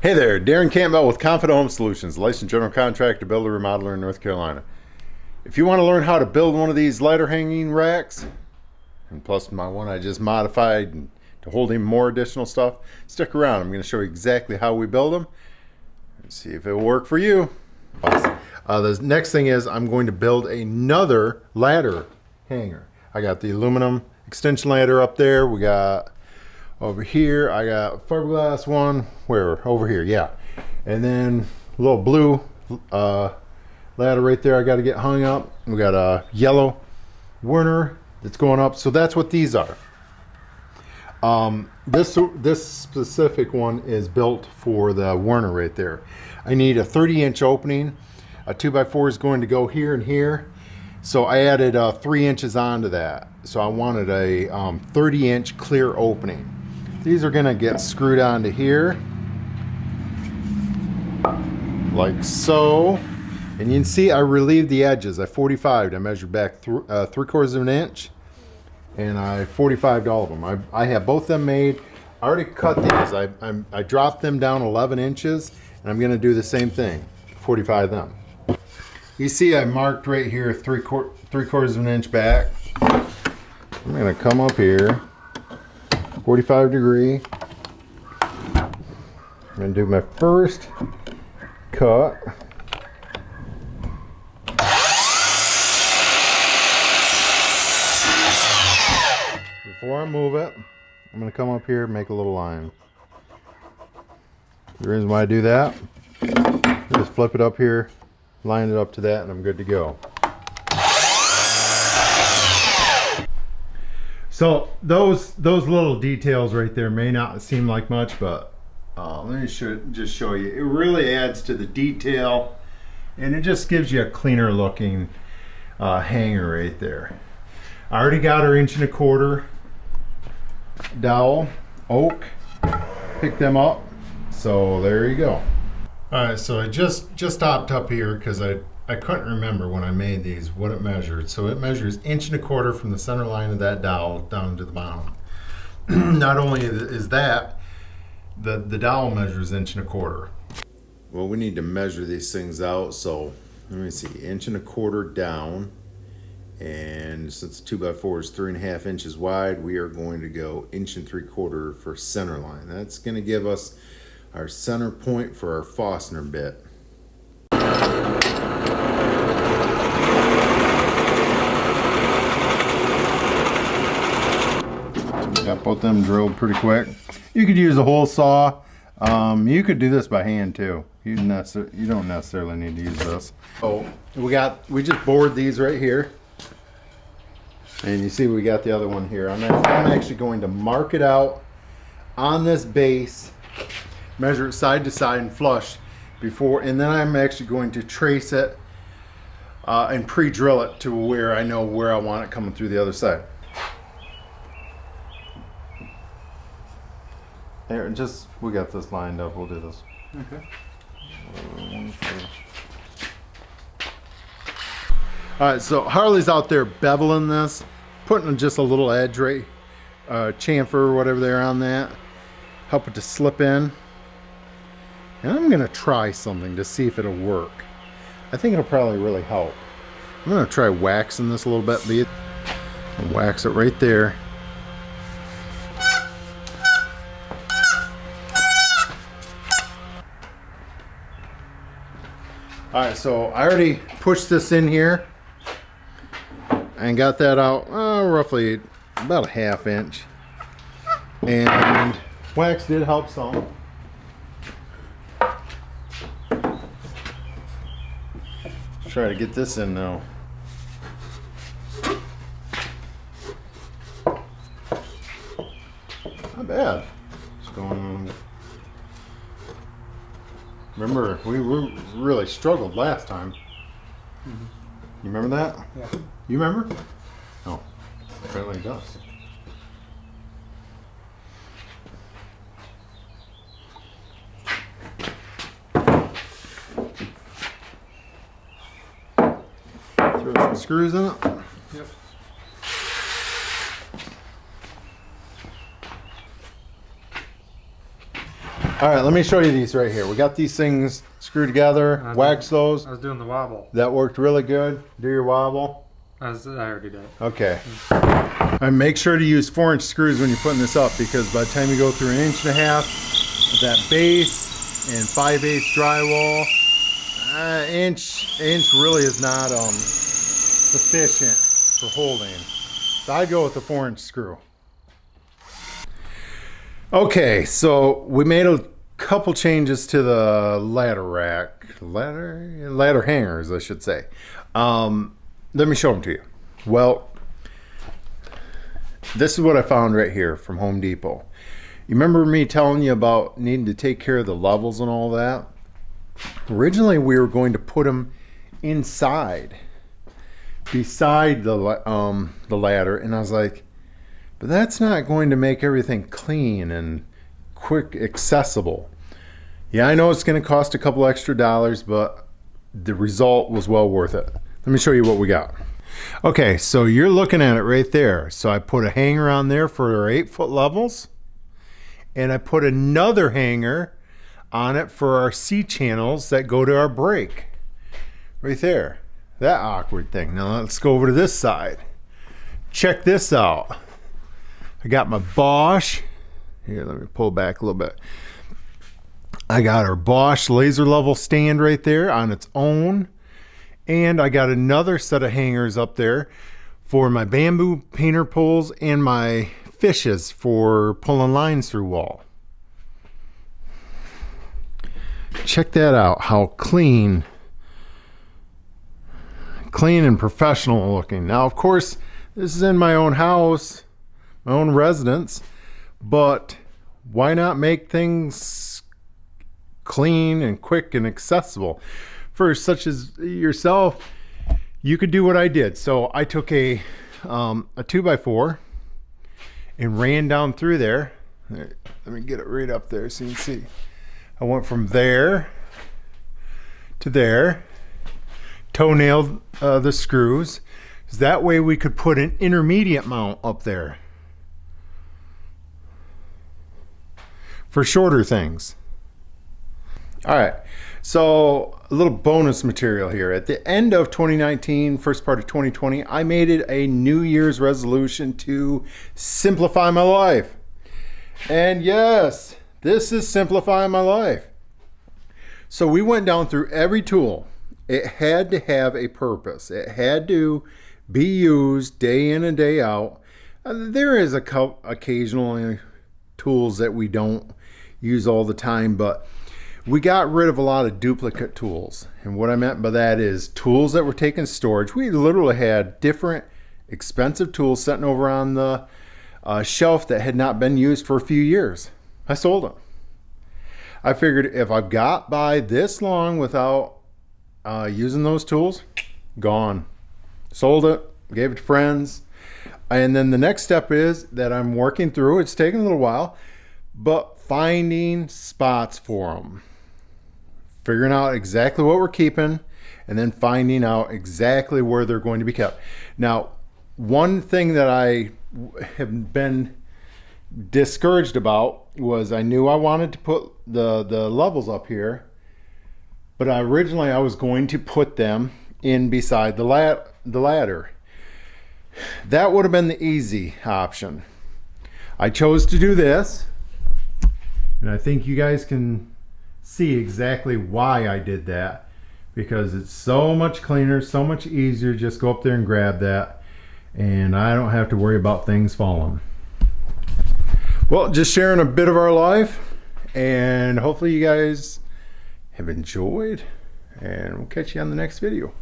Hey there, Darren Campbell with Confident Home Solutions, licensed general contractor, builder, remodeler in North Carolina. If you want to learn how to build one of these ladder hanging racks, and plus my one I just modified to hold even more additional stuff, stick around. I'm going to show you exactly how we build them and see if it will work for you. The next thing is I'm going to build another ladder hanger. I got the aluminum extension ladder up there. We got over here, I got fiberglass one, where? Over here, yeah. And then a little blue ladder right there I got to get hung up. We got a yellow Werner that's going up. So that's what these are. This specific one is built for the Werner right there. I need a 30-inch opening. A 2x4 is going to go here and here. So I added 3 inches onto that. So I wanted a 30-inch clear opening. These are gonna get screwed onto here, like so. And you can see I relieved the edges. I 45'd, I measured back 3/4 of an inch, and I 45'd all of them. I have both of them made. I already cut these. I dropped them down 11 inches, and I'm gonna do the same thing, 45 them. You see I marked right here 3/4 of an inch back. I'm gonna come up here, 45 degree. I'm gonna do my first cut. Before I move it, I'm gonna come up here and make a little line. The reason why I do that, just flip it up here, line it up to that, and I'm good to go. So those little details right there may not seem like much, but let me just show you. It really adds to the detail, and it just gives you a cleaner looking hanger right there. I already got our 1.25 inch dowel, oak, picked them up, so there you go. All right, so I just stopped up here because I couldn't remember when I made these what it measured. So it measures 1.25 inches from the center line of that dowel down to the bottom. Not only is that, the dowel measures 1.25 inches. Well, we need to measure these things out. So let me see, 1.25 inches down. And since 2x4 is 3.5 inches wide, we are going to go 1.75 inches for center line. That's going to give us our center point for our fastener bit. Got both them drilled pretty quick. You could use a hole saw. You could do this by hand too. You don't necessarily need to use this. Oh, we just bored these right here, and you see we got the other one here. I'm actually going to mark it out on this base, measure it side to side and flush before, and then I'm actually going to trace it and pre-drill it to where I know where I want it coming through the other side. Here, we got this lined up. We'll do this. Okay. All right, so Harley's out there beveling this, putting just a little edge right, chamfer or whatever there on that, help it to slip in. And I'm gonna try something to see if it'll work. I think it'll probably really help. I'm gonna try waxing this a little bit, and wax it right there. All right, so I already pushed this in here and got that out roughly about a 1/2 inch. And wax did help some. Let's try to get this in now. Not bad. What's going on? Remember, we really struggled last time. Mm-hmm. You remember that? Yeah. You remember? No. Apparently it does. Throw some screws in it. Yep. All right, let me show you these right here. We got these things screwed together, wax those. I was doing the wobble. That worked really good. Do your wobble. I already did. Okay. And make sure to use 4-inch screws when you're putting this up, because by the time you go through 1.5 inches of that base and 5/8 drywall, inch really is not sufficient for holding. So I'd go with the 4-inch screw. Okay, so we made a couple changes to the ladder rack, ladder hangers, I should say. Let me show them to you. Well, this is what I found right here from Home Depot. You remember me telling you about needing to take care of the levels and all that? Originally, we were going to put them inside, beside the ladder, and I was like, but that's not going to make everything clean and quick accessible. Yeah, I know it's going to cost a couple extra dollars, but the result was well worth it. Let me show you what we got. Okay, so you're looking at it right there. So I put a hanger on there for our 8-foot levels, and I put another hanger on it for our C-channels that go to our brake. Right there. That awkward thing. Now let's go over to this side. Check this out. I got my Bosch. Here, let me pull back a little bit. I got our Bosch laser level stand right there on its own. And I got another set of hangers up there for my bamboo painter poles and my fishes for pulling lines through wall. Check that out, how clean and professional looking. Now, of course, this is in my own house, my own residence, but why not make things clean and quick and accessible? For such as yourself, you could do what I did. So I took a 2x4 and ran down through there. Let me get it right up there so you can see. I went from there to there, toe-nailed the screws. That way we could put an intermediate mount up there for shorter things. All right, so a little bonus material here. At the end of 2019, first part of 2020, I made it a New Year's resolution to simplify my life. And yes, this is simplifying my life. So we went down through every tool. It had to have a purpose. It had to be used day in and day out. There is occasionally tools that we don't use all the time, but we got rid of a lot of duplicate tools. And what I meant by that is tools that were taking storage. We literally had different expensive tools sitting over on the shelf that had not been used for a few years. I sold them. I figured if I've got by this long without using those tools, gone. Sold it, gave it to friends. And then the next step is that I'm working through. It's taking a little while, but finding spots for them. Figuring out exactly what we're keeping, and then finding out exactly where they're going to be kept. Now, one thing that I have been discouraged about was I knew I wanted to put the levels up here, but originally I was going to put them in beside the ladder. That would have been the easy option. I chose to do this, and I think you guys can see exactly why I did that, because it's so much cleaner, so much easier. Just go up there and grab that, and I don't have to worry about things falling. Well, just sharing a bit of our life, and hopefully you guys have enjoyed, and we'll catch you on the next video.